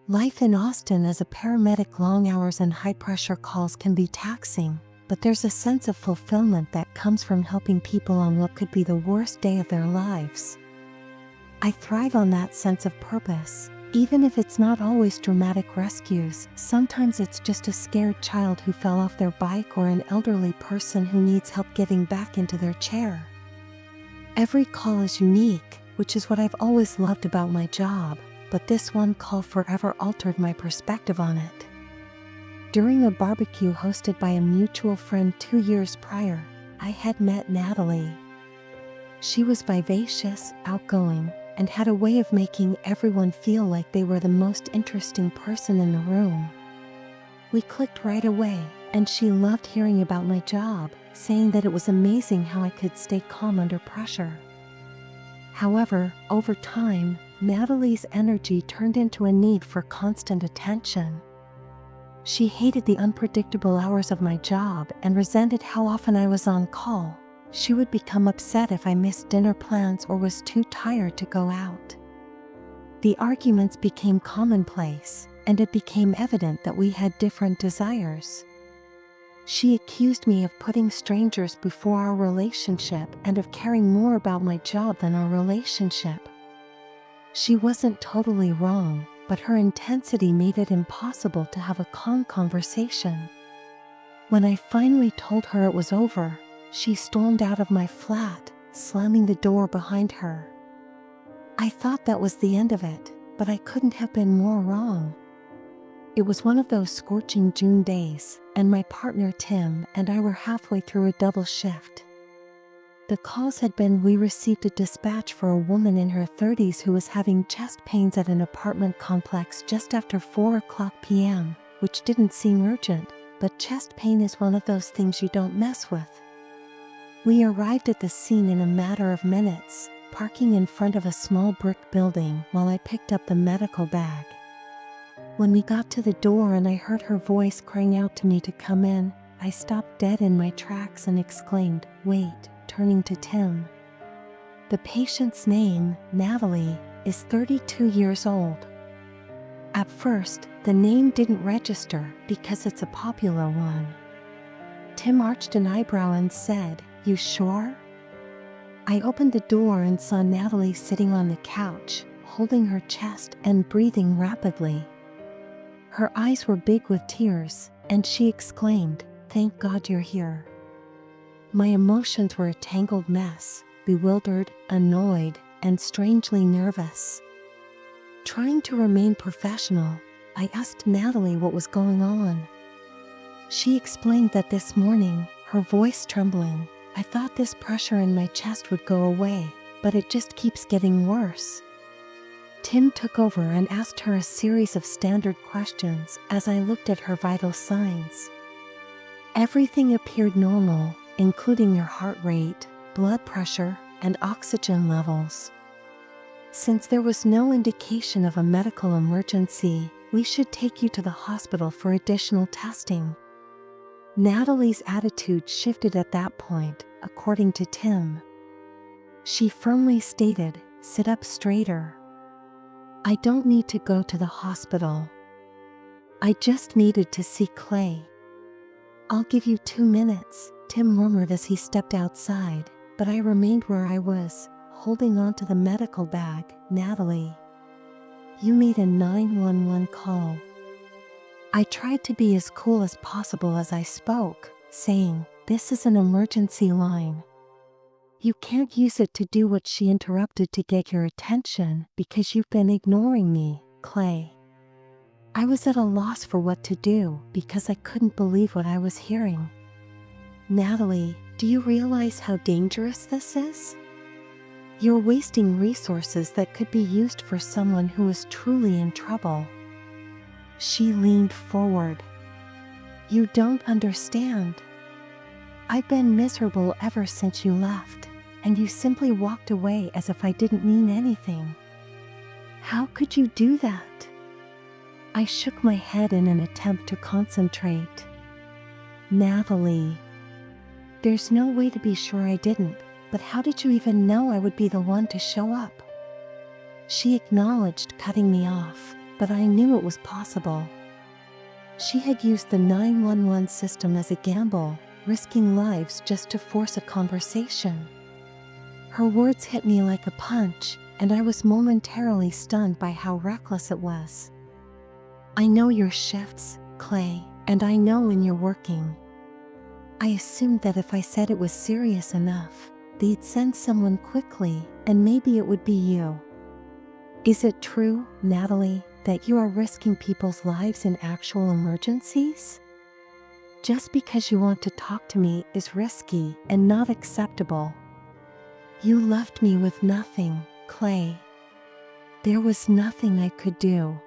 Life in Austin as a paramedic, long hours and high-pressure calls can be taxing, but there's a sense of fulfillment that comes from helping people on what could be the worst day of their lives. I thrive on that sense of purpose. Even if it's not always dramatic rescues, sometimes it's just a scared child who fell off their bike or an elderly person who needs help getting back into their chair. Every call is unique, which is what I've always loved about my job, but this one call forever altered my perspective on it. During a barbecue hosted by a mutual friend 2 years prior, I had met Natalie. She was vivacious, outgoing, and had a way of making everyone feel like they were the most interesting person in the room. We clicked right away, and she loved hearing about my job, saying that it was amazing how I could stay calm under pressure. However, over time, Natalie's energy turned into a need for constant attention. She hated the unpredictable hours of my job and resented how often I was on call. She would become upset if I missed dinner plans or was too tired to go out. The arguments became commonplace, and it became evident that we had different desires. She accused me of putting strangers before our relationship and of caring more about my job than our relationship. She wasn't totally wrong, but her intensity made it impossible to have a calm conversation. When I finally told her it was over, she stormed out of my flat, slamming the door behind her. I thought that was the end of it, but I couldn't have been more wrong. It was one of those scorching June days, and my partner Tim and I were halfway through a double shift. The cause had been we received a dispatch for a woman in her 30s who was having chest pains at an apartment complex just after 4:00 p.m., which didn't seem urgent, but chest pain is one of those things you don't mess with. We arrived at the scene in a matter of minutes, parking in front of a small brick building while I picked up the medical bag. When we got to the door and I heard her voice crying out to me to come in, I stopped dead in my tracks and exclaimed, "Wait," turning to Tim. The patient's name, Natalie, is 32 years old. At first, the name didn't register because it's a popular one. Tim arched an eyebrow and said, "You sure?" I opened the door and saw Natalie sitting on the couch, holding her chest and breathing rapidly. Her eyes were big with tears, and she exclaimed, "Thank God you're here." My emotions were a tangled mess, bewildered, annoyed, and strangely nervous. Trying to remain professional, I asked Natalie what was going on. She explained that this morning, her voice trembling, "I thought this pressure in my chest would go away, but it just keeps getting worse." Tim took over and asked her a series of standard questions as I looked at her vital signs. Everything appeared normal, including your heart rate, blood pressure, and oxygen levels. Since there was no indication of a medical emergency, we should take you to the hospital for additional testing. Natalie's attitude shifted at that point, according to Tim. She firmly stated, "Sit up straighter. I don't need to go to the hospital. I just needed to see Clay." "I'll give you 2 minutes," Tim murmured as he stepped outside, but I remained where I was, holding on to the medical bag. "Natalie, you made a 911 call." I tried to be as cool as possible as I spoke, saying, "This is an emergency line. You can't use it to do what she interrupted to get your attention because you've been ignoring me, Clay." I was at a loss for what to do because I couldn't believe what I was hearing. "Natalie, do you realize how dangerous this is? You're wasting resources that could be used for someone who is truly in trouble." She leaned forward. "You don't understand. I've been miserable ever since you left, and you simply walked away as if I didn't mean anything. How could you do that?" I shook my head in an attempt to concentrate. "Natalie, there's no way to be sure I didn't, but how did you even know I would be the one to show up?" She acknowledged cutting me off, but I knew it was possible. She had used the 911 system as a gamble, risking lives just to force a conversation. Her words hit me like a punch, and I was momentarily stunned by how reckless it was. "I know your shifts, Clay, and I know when you're working." I assumed that if I said it was serious enough, they'd send someone quickly, and maybe it would be you. "Is it true, Natalie, that you are risking people's lives in actual emergencies? Just because you want to talk to me is risky and not acceptable." "You left me with nothing, Clay." There was nothing I could do.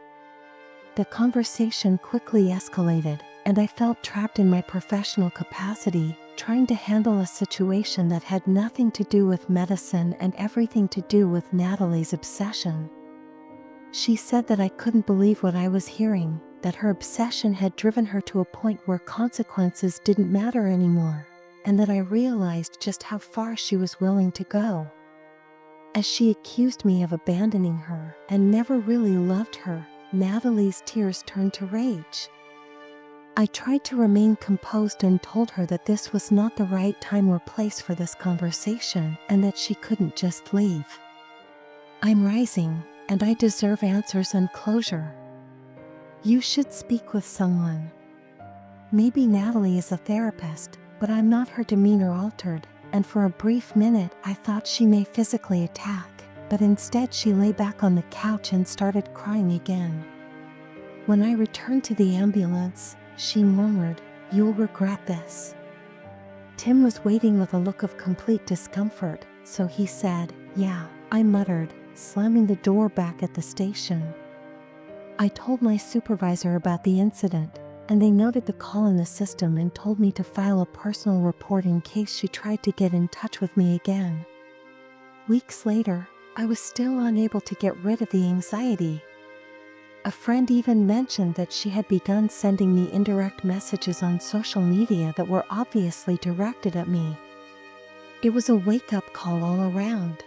The conversation quickly escalated, and I felt trapped in my professional capacity, trying to handle a situation that had nothing to do with medicine and everything to do with Natalie's obsession. She said that I couldn't believe what I was hearing, that her obsession had driven her to a point where consequences didn't matter anymore, and that I realized just how far she was willing to go. As she accused me of abandoning her and never really loved her, Natalie's tears turned to rage. I tried to remain composed and told her that this was not the right time or place for this conversation and that she couldn't just leave. "I'm rising, and I deserve answers and closure. You should speak with someone. Maybe Natalie is a therapist, but I'm not." Her demeanor altered, and for a brief minute I thought she may physically attack, but instead she lay back on the couch and started crying again. When I returned to the ambulance, she murmured, "You'll regret this." Tim was waiting with a look of complete discomfort, so he said, "Yeah," I muttered, slamming the door back at the station. I told my supervisor about the incident, and they noted the call in the system and told me to file a personal report in case she tried to get in touch with me again. Weeks later, I was still unable to get rid of the anxiety. A friend even mentioned that she had begun sending me indirect messages on social media that were obviously directed at me. It was a wake-up call all around.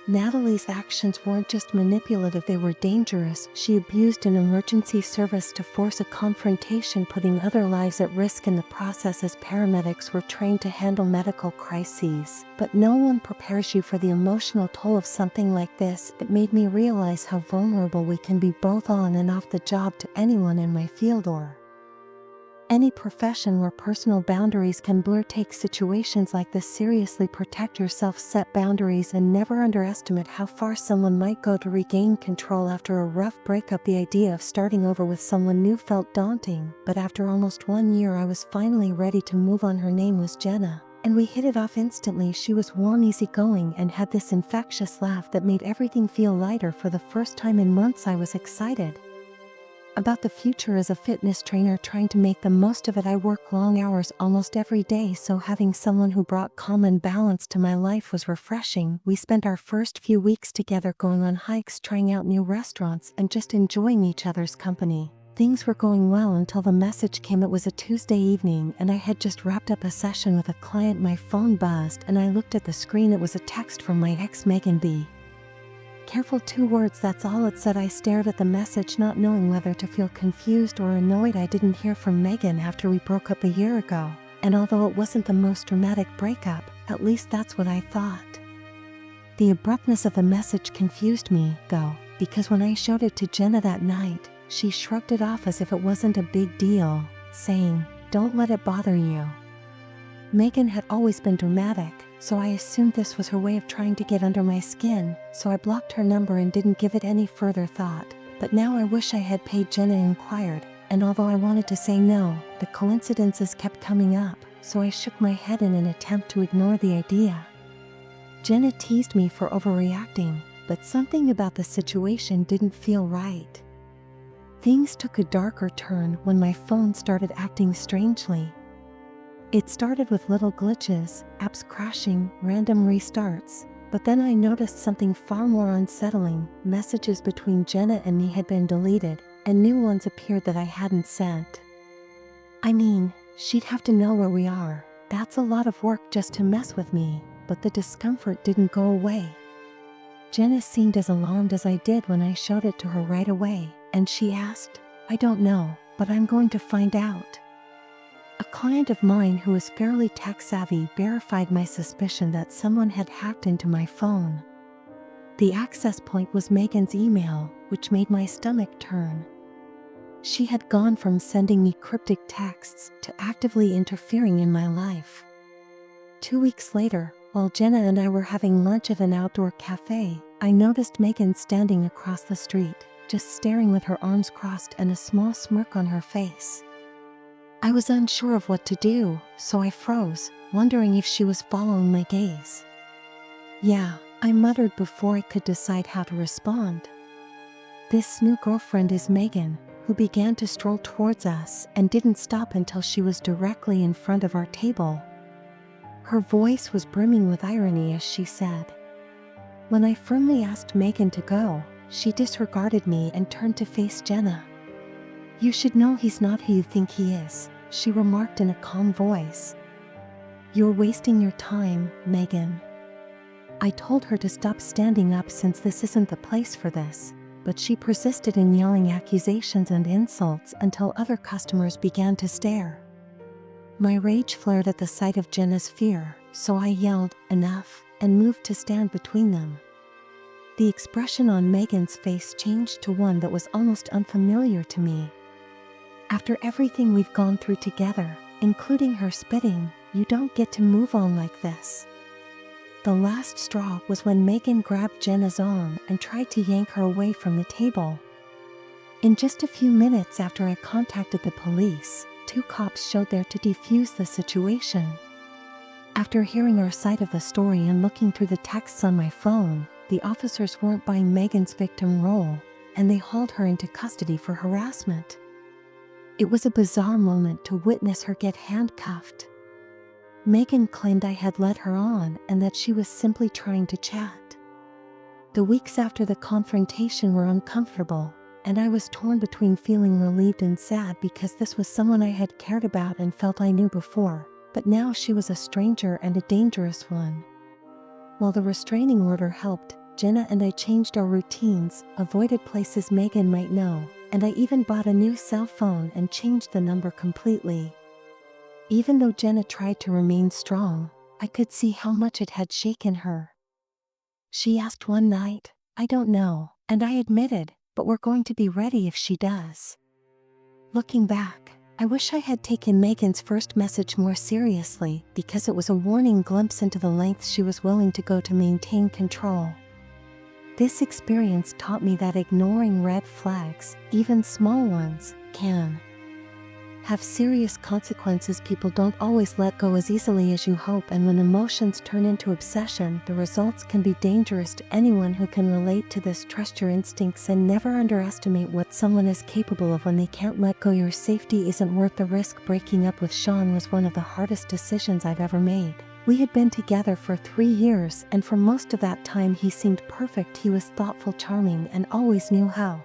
Natalie's actions weren't just manipulative, they were dangerous. She abused an emergency service to force a confrontation, putting other lives at risk in the process, as paramedics were trained to handle medical crises. But no one prepares you for the emotional toll of something like this. It made me realize how vulnerable we can be both on and off the job to anyone in my field or any profession where personal boundaries can blur. Take situations like this seriously, protect yourself, set boundaries, and never underestimate how far someone might go to regain control after a rough breakup. The idea of starting over with someone new felt daunting, but after almost 1 year I was finally ready to move on. Her name was Jenna, and we hit it off instantly. She was warm, easygoing, and had this infectious laugh that made everything feel lighter. For the first time in months I was excited about the future as a fitness trainer, trying to make the most of it. I work long hours almost every day, so having someone who brought calm and balance to my life was refreshing. We spent our first few weeks together, going on hikes, trying out new restaurants, and just enjoying each other's company. Things were going well until the message came. It was a Tuesday evening, and I had just wrapped up a session with a client. My phone buzzed, and I looked at the screen. It was a text from my ex, Megan. "Be careful," 2 words, that's all it said. I stared at the message, not knowing whether to feel confused or annoyed. I didn't hear from Megan after we broke up a year ago, and although it wasn't the most dramatic breakup, at least that's what I thought. The abruptness of the message confused me, though, because when I showed it to Jenna that night, she shrugged it off as if it wasn't a big deal, saying, "Don't let it bother you." Megan had always been dramatic, so I assumed this was her way of trying to get under my skin, so I blocked her number and didn't give it any further thought. But now I wish I had paid. Jenna inquired, and although I wanted to say no, the coincidences kept coming up, so I shook my head in an attempt to ignore the idea. Jenna teased me for overreacting, but something about the situation didn't feel right. Things took a darker turn when my phone started acting strangely. It started with little glitches, apps crashing, random restarts, but then I noticed something far more unsettling. Messages between Jenna and me had been deleted, and new ones appeared that I hadn't sent. I mean, she'd have to know where we are. That's a lot of work just to mess with me, but the discomfort didn't go away. Jenna seemed as alarmed as I did when I showed it to her right away. and she asked, "I don't know, but I'm going to find out." A client of mine who is fairly tech-savvy verified my suspicion that someone had hacked into my phone. The access point was Megan's email, which made my stomach turn. She had gone from sending me cryptic texts to actively interfering in my life. 2 weeks later, while Jenna and I were having lunch at an outdoor cafe, I noticed Megan standing across the street, just staring with her arms crossed and a small smirk on her face. I was unsure of what to do, so I froze, wondering if she was following my gaze. "Yeah," I muttered before I could decide how to respond. "This new girlfriend is Megan," who began to stroll towards us and didn't stop until she was directly in front of our table. Her voice was brimming with irony as she said. When I firmly asked Megan to go, she disregarded me and turned to face Jenna. "You should know he's not who you think he is," she remarked in a calm voice. "You're wasting your time, Megan." I told her to stop standing up since this isn't the place for this, but she persisted in yelling accusations and insults until other customers began to stare. My rage flared at the sight of Jenna's fear, so I yelled, "Enough," and moved to stand between them. The expression on Megan's face changed to one that was almost unfamiliar to me. "After everything we've gone through together, including her spitting, you don't get to move on like this." The last straw was when Megan grabbed Jenna's arm and tried to yank her away from the table. In just a few minutes after I contacted the police, 2 cops showed there to defuse the situation. After hearing our side of the story and looking through the texts on my phone, the officers weren't buying Megan's victim role, and they hauled her into custody for harassment. It was a bizarre moment to witness her get handcuffed. Megan claimed I had led her on and that she was simply trying to chat. The weeks after the confrontation were uncomfortable, and I was torn between feeling relieved and sad because this was someone I had cared about and felt I knew before, but now she was a stranger and a dangerous one. While the restraining order helped, Jenna and I changed our routines, avoided places Megan might know, and I even bought a new cell phone and changed the number completely. Even though Jenna tried to remain strong, I could see how much it had shaken her. She asked one night, "I don't know," and I admitted, "But we're going to be ready if she does." Looking back, I wish I had taken Megan's first message more seriously because it was a warning glimpse into the lengths she was willing to go to maintain control. This experience taught me that ignoring red flags, even small ones, can have serious consequences. People don't always let go as easily as you hope, and when emotions turn into obsession, the results can be dangerous to anyone who can relate to this. Trust your instincts and never underestimate what someone is capable of when they can't let go. Your safety isn't worth the risk. Breaking up with Sean was one of the hardest decisions I've ever made. We had been together for 3 years, and for most of that time he seemed perfect. He was thoughtful, charming, and always knew how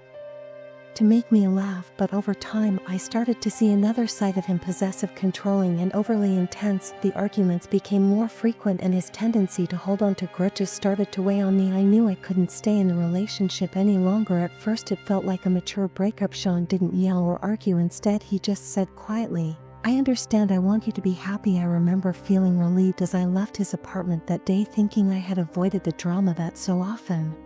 to make me laugh, but over time I started to see another side of him: possessive, controlling, and overly intense. The arguments became more frequent and his tendency to hold on to grudges started to weigh on me. I knew I couldn't stay in the relationship any longer. At first it felt like a mature breakup. Sean didn't yell or argue. Instead he just said quietly, "I understand, I want you to be happy." I remember feeling relieved as I left his apartment that day, thinking I had avoided the drama that so often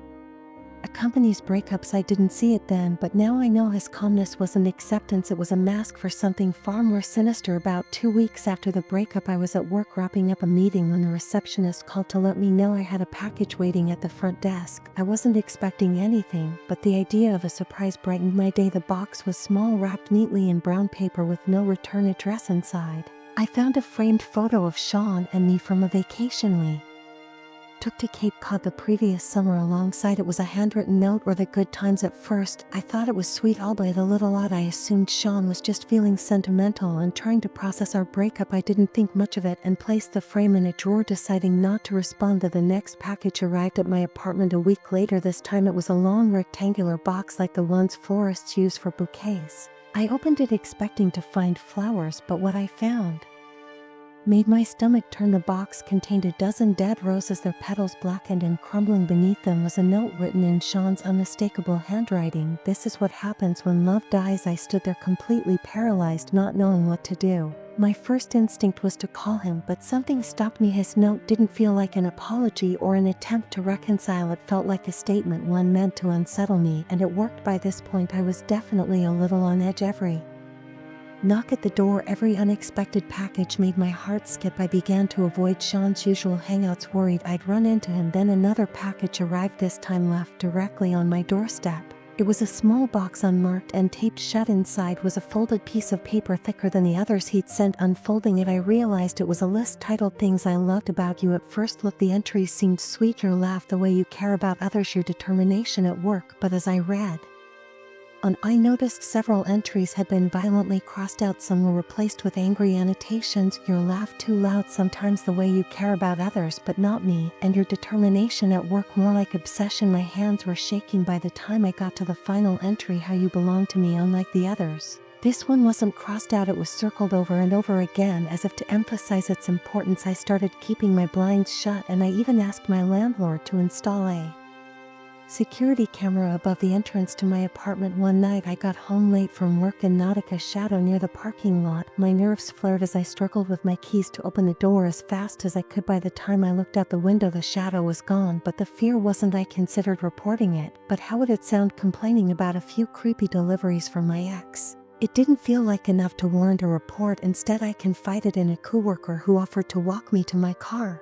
accompanies breakups. I didn't see it then, but now I know his calmness wasn't acceptance, it was a mask for something far more sinister. About 2 weeks after the breakup, I was at work wrapping up a meeting when the receptionist called to let me know I had a package waiting at the front desk. I wasn't expecting anything, but the idea of a surprise brightened my day. The box was small, wrapped neatly in brown paper with no return address inside. I found a framed photo of Sean and me from a vacation we took to Cape Cod the previous summer. Alongside it was a handwritten note, "or the good times." At first, I thought it was sweet, albeit a little odd. I assumed Sean was just feeling sentimental and trying to process our breakup. I didn't think much of it and placed the frame in a drawer, deciding not to respond. The next package arrived at my apartment a week later. This time it was a long rectangular box like the ones florists use for bouquets. I opened it expecting to find flowers, but what I found made my stomach turn. The box contained a dozen dead roses, their petals blackened and crumbling. Beneath them was a note written in Sean's unmistakable handwriting. "This is what happens when love dies." I stood there completely paralyzed, not knowing what to do. My first instinct was to call him, but something stopped me. His note didn't feel like an apology or an attempt to reconcile. It felt like a statement, one meant to unsettle me, and it worked. By this point I was definitely a little on edge. Every knock at the door, every unexpected package made my heart skip. I began to avoid Sean's usual hangouts, worried I'd run into him. Then another package arrived, this time left directly on my doorstep. It was a small box, unmarked and taped shut. Inside was a folded piece of paper thicker than the others he'd sent. Unfolding it, I realized it was a list titled "Things I Loved About You." At first look, the entries seemed sweet: your laugh, the way you care about others, your determination at work. But as I read on, I noticed several entries had been violently crossed out. Some were replaced with angry annotations: "Your laugh too loud sometimes, the way you care about others but not me, and your determination at work." More like obsession. My hands were shaking by the time I got to the final entry: "How you belong to me, unlike the others." This one wasn't crossed out, it was circled over and over again as if to emphasize its importance. I started keeping my blinds shut, and I even asked my landlord to install a security camera above the entrance to my apartment. One night I got home late from work and noticed a shadow near the parking lot. My nerves flared as I struggled with my keys to open the door as fast as I could. By the time I looked out the window, the shadow was gone, but the fear wasn't. I considered reporting it, but how would it sound complaining about a few creepy deliveries from my ex? It didn't feel like enough to warrant a report. Instead, I confided in a coworker who offered to walk me to my car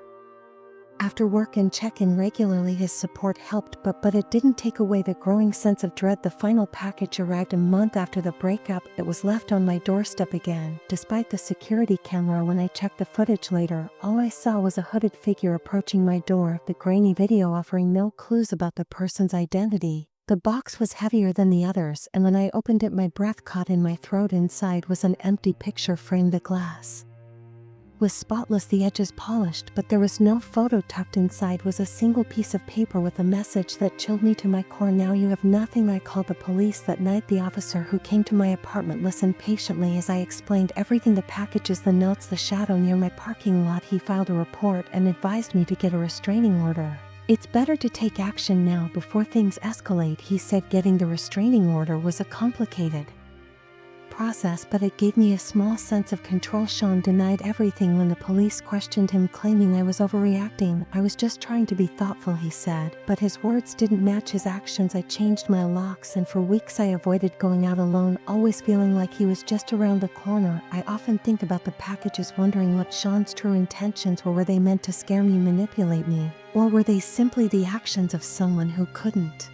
after work and check in regularly. His support helped, but it didn't take away the growing sense of dread. The final package arrived a month after the breakup. It was left on my doorstep again. Despite the security camera, when I checked the footage later, all I saw was a hooded figure approaching my door, the grainy video offering no clues about the person's identity. The box was heavier than the others, and when I opened it, my breath caught in my throat. Inside was an empty picture frame. The glass was spotless, the edges polished, but there was no photo. Tucked inside was a single piece of paper with a message that chilled me to my core: "Now you have nothing." I called the police that night. The officer who came to my apartment listened patiently as I explained everything: the packages, the notes, the shadow near my parking lot. He filed a report and advised me to get a restraining order. "It's better to take action now before things escalate," he said. Getting the restraining order was a complicated process, but it gave me a small sense of control. Sean denied everything when the police questioned him, claiming I was overreacting. "I was just trying to be thoughtful," he said, but his words didn't match his actions. I changed my locks, and for weeks I avoided going out alone, always feeling like he was just around the corner. I often think about the packages, wondering what Sean's true intentions were. Were they meant to scare me, manipulate me, or were they simply the actions of someone who couldn't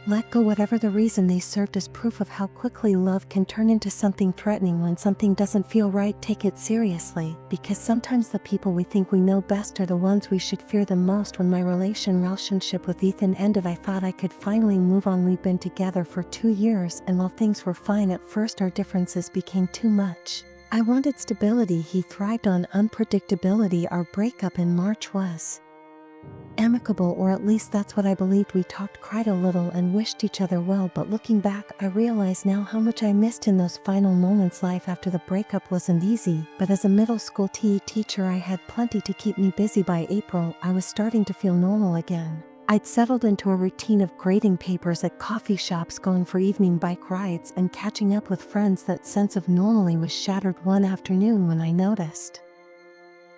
let go? Whatever the reason, they served as proof of how quickly love can turn into something threatening. When something doesn't feel right, take it seriously, because sometimes the people we think we know best are the ones we should fear the most. When my relationship with Ethan ended, I thought I could finally move on. We'd been together for 2 years, and while things were fine at first, our differences became too much. I wanted stability, he thrived on unpredictability. Our breakup in March was amicable, or at least that's what I believed. We talked, cried a little, and wished each other well, but looking back, I realize now how much I missed in those final moments. Life after the breakup wasn't easy, but as a middle school TE teacher, I had plenty to keep me busy. By April, I was starting to feel normal again. I'd settled into a routine of grading papers at coffee shops, going for evening bike rides, and catching up with friends. That sense of normalcy was shattered one afternoon when I noticed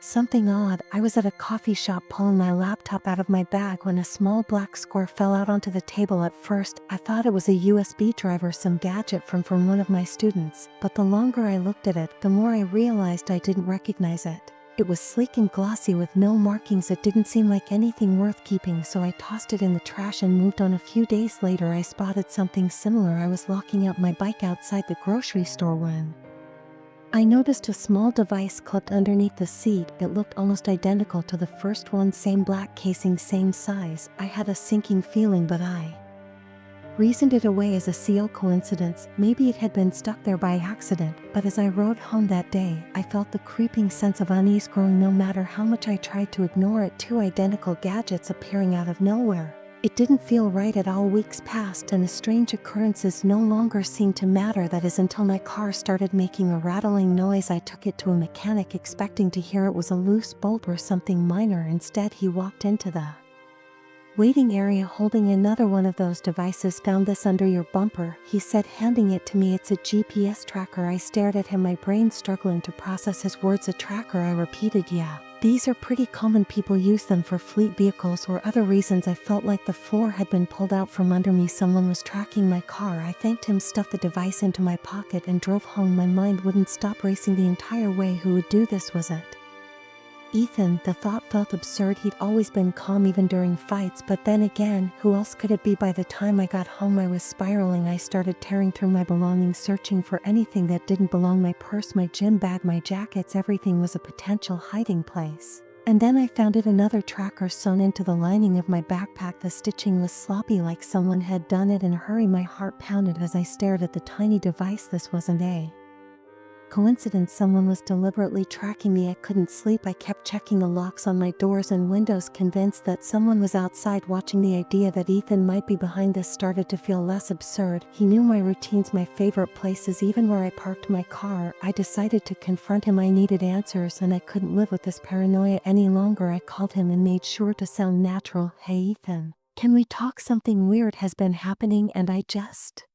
something odd. I was at a coffee shop pulling my laptop out of my bag when a small black square fell out onto the table. At first, I thought it was a USB drive or some gadget from one of my students, but the longer I looked at it, the more I realized I didn't recognize it. It was sleek and glossy with no markings. It didn't seem like anything worth keeping, so I tossed it in the trash and moved on. A few days later, I spotted something similar. I was locking up my bike outside the grocery store when I noticed a small device clipped underneath the seat. It looked almost identical to the first one, same black casing, same size. I had a sinking feeling, but I reasoned it away as a CO coincidence. Maybe it had been stuck there by accident. But as I rode home that day, I felt the creeping sense of unease growing no matter how much I tried to ignore it. Two identical gadgets appearing out of nowhere. It didn't feel right at all. Weeks passed and the strange occurrences no longer seemed to matter. That is until my car started making a rattling noise. I took it to a mechanic expecting to hear it was a loose bolt or something minor. Instead, he walked into the waiting area holding another one of those devices. "Found this under your bumper," he said, handing it to me. "It's a GPS tracker." I stared at him, my brain struggling to process his words. "A tracker?" I repeated. "Yeah. These are pretty common. People use them for fleet vehicles or other reasons." I felt like the floor had been pulled out from under me. Someone was tracking my car. I thanked him, stuffed the device into my pocket, and drove home. My mind wouldn't stop racing the entire way. Who would do this? Was it Ethan? The thought felt absurd. He'd always been calm even during fights, but then again, who else could it be? By the time I got home, I was spiraling. I started tearing through my belongings, searching for anything that didn't belong. My purse, my gym bag, my jackets, everything was a potential hiding place. And then I found it, another tracker sewn into the lining of my backpack. The stitching was sloppy, like someone had done it in a hurry. My heart pounded as I stared at the tiny device. This wasn't a coincidence. Someone was deliberately tracking me. I couldn't sleep. I kept checking the locks on my doors and windows, convinced that someone was outside watching. The idea that Ethan might be behind this started to feel less absurd. He knew my routines, my favorite places, even where I parked my car. I decided to confront him. I needed answers, and I couldn't live with this paranoia any longer. I called him and made sure to sound natural. "Hey Ethan, can we talk? Something weird has been happening and I just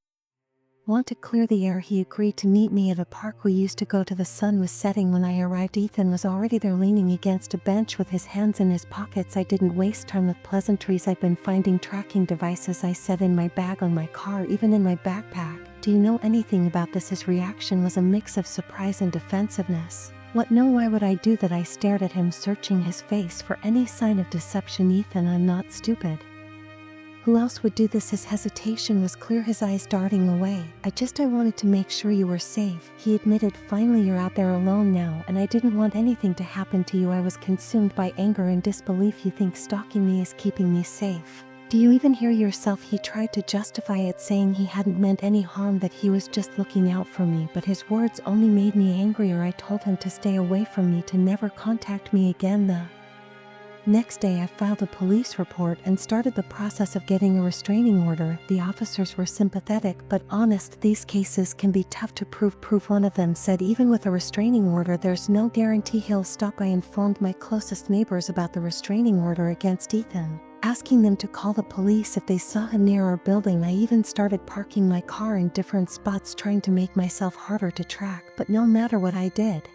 want to clear the air." He agreed to meet me at a park we used to go to. The sun was setting when I arrived. Ethan was already there, leaning against a bench with his hands in his pockets. I didn't waste time with pleasantries. "I've been finding tracking devices," I said, "in my bag, on my car, even in my backpack. Do you know anything about this?" His reaction was a mix of surprise and defensiveness. "What? No, why would I do that?" I stared at him, searching his face for any sign of deception. "Ethan, I'm not stupid. Who else would do this?" His hesitation was clear, his eyes darting away. I wanted to make sure you were safe," he admitted. "Finally, you're out there alone now, and I didn't want anything to happen to you." I was consumed by anger and disbelief. "You think stalking me is keeping me safe? Do you even hear yourself?" He tried to justify it, saying he hadn't meant any harm, that he was just looking out for me, but his words only made me angrier. I told him to stay away from me, to never contact me again. The next day, I filed a police report and started the process of getting a restraining order. The officers were sympathetic but honest. "These cases can be tough to prove." One of them said, "Even with a restraining order, there's no guarantee he'll stop." I informed my closest neighbors about the restraining order against Ethan, asking them to call the police if they saw him near our building. I even started parking my car in different spots, trying to make myself harder to track. But no matter what I did,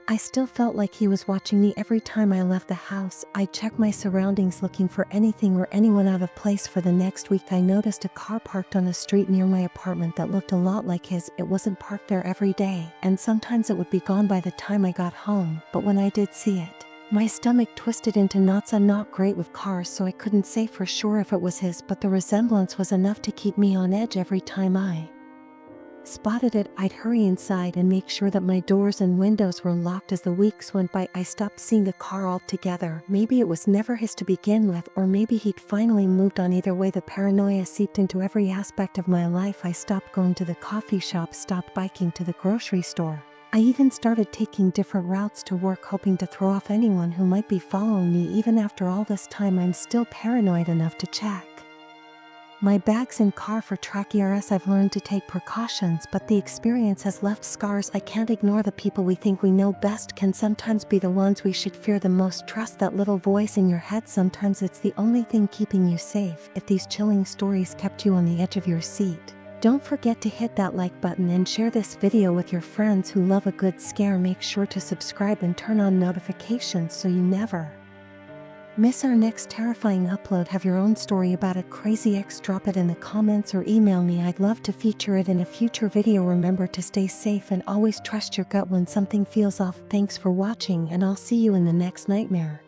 I still felt like he was watching me. Every time I left the house, I checked my surroundings, looking for anything or anyone out of place. For the next week, I noticed a car parked on a street near my apartment that looked a lot like his. It wasn't parked there every day, and sometimes it would be gone by the time I got home. But when I did see it, my stomach twisted into knots. I'm not great with cars, so I couldn't say for sure if it was his, but the resemblance was enough to keep me on edge. Every time I spotted it, I'd hurry inside and make sure that my doors and windows were locked. As the weeks went by, I stopped seeing the car altogether. Maybe it was never his to begin with, or maybe he'd finally moved on. Either way, the paranoia seeped into every aspect of my life. I stopped going to the coffee shop, stopped biking to the grocery store. I even started taking different routes to work, hoping to throw off anyone who might be following me. Even after all this time, I'm still paranoid enough to check my bags and car for trackers. I've learned to take precautions, but the experience has left scars. I can't ignore the people we think we know best can sometimes be the ones we should fear the most. Trust that little voice in your head. Sometimes it's the only thing keeping you safe. If these chilling stories kept you on the edge of your seat, don't forget to hit that like button and share this video with your friends who love a good scare. Make sure to subscribe and turn on notifications so you never miss our next terrifying upload. Have your own story about a crazy ex? Drop it in the comments or email me. I'd love to feature it in a future video. Remember to stay safe and always trust your gut when something feels off. Thanks for watching, and I'll see you in the next nightmare.